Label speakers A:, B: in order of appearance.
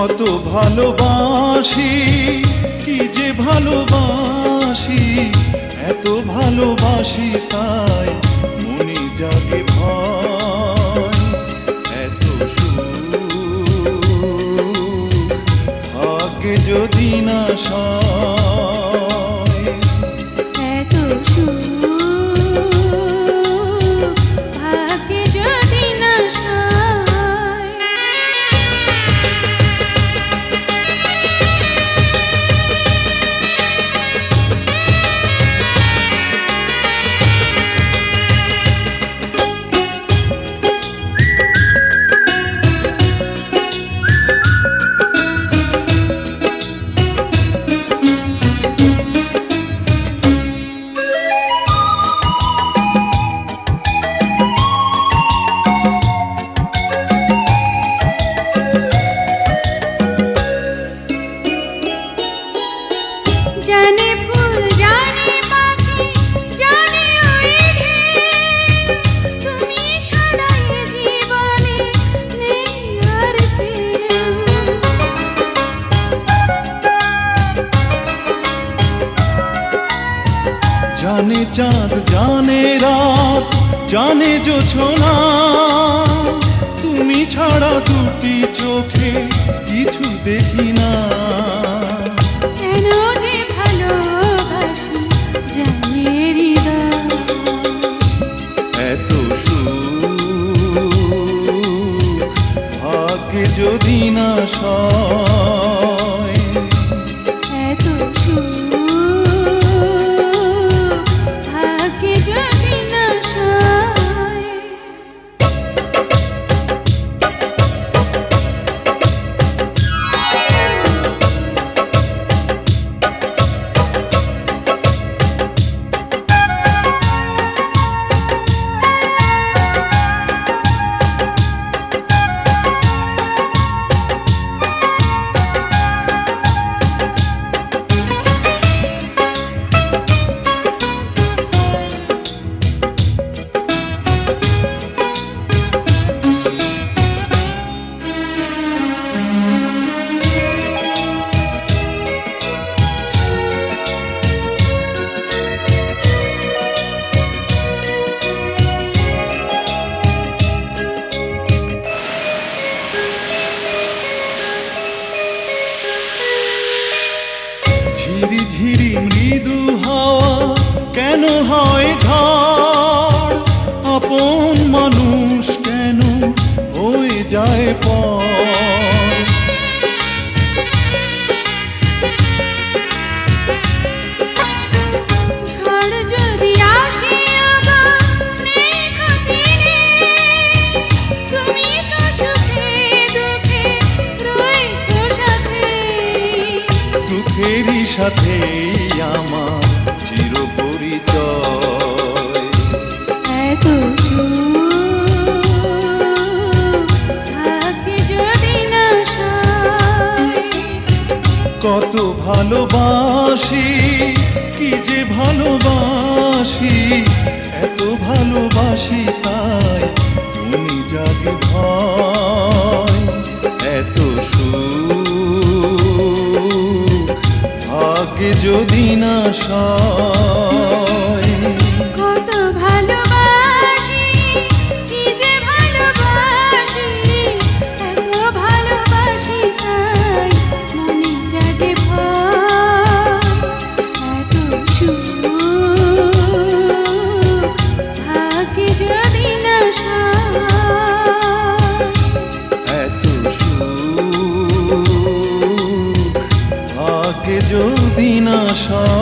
A: কত ভালোবাসি, কি যে ভালোবাসি, এত ভালোবাসি তাই মনে জাগে ভয়। এত সুখ ভাগ্যে যদি না সয়,
B: এত সুখ ভাগ্যে যদি না সয়। জানে ফুল জানে পাখি জানে ওই ঢেউ, তুমি ছাড়া এ জীবনে নেই আর কেউ।
A: জানে চাঁদ জানে রাত জানে জোছনা, তুমি ছাড়া দুটি চোখে কিছু দেখি না।
B: কেন যে ভালোবাসি জানে হৃদয়,
A: এত সুখ ভাগ্যে যদি না সয়,
B: এত সুখ ভাগ্যে যদি না সয়।
A: ঝিরি ঝিরি মৃদু হাওয়া কেন হয় ঝড়, আপন মানুষ কেন হয়ে যায় পর।
B: ঝড় যদি আসে ওগো নেই খাতিরে, তুমি তো সুখে দুঃখে রয়েছো সাথে।
A: দুঃখেরই সাথে আমার চির পরিচয়।
B: এত সুখ ভাগ্যে যদি না সয়,
A: কত ভালোবাসি, কি যে ভালোবাসি, এত ভালোবাসি তাই মনে জাগে ভয়। এত সুখ ভাগ্যে যদি না সয়,
B: কত ভালোবাসি, কি যে ভালোবাসি, এত ভালোবাসি তাই মনে জাগে ভয়। এত সুখ ভাগ্যে যদি না সয়,
A: এত সুখ ভাগ্যে যদি না সয়।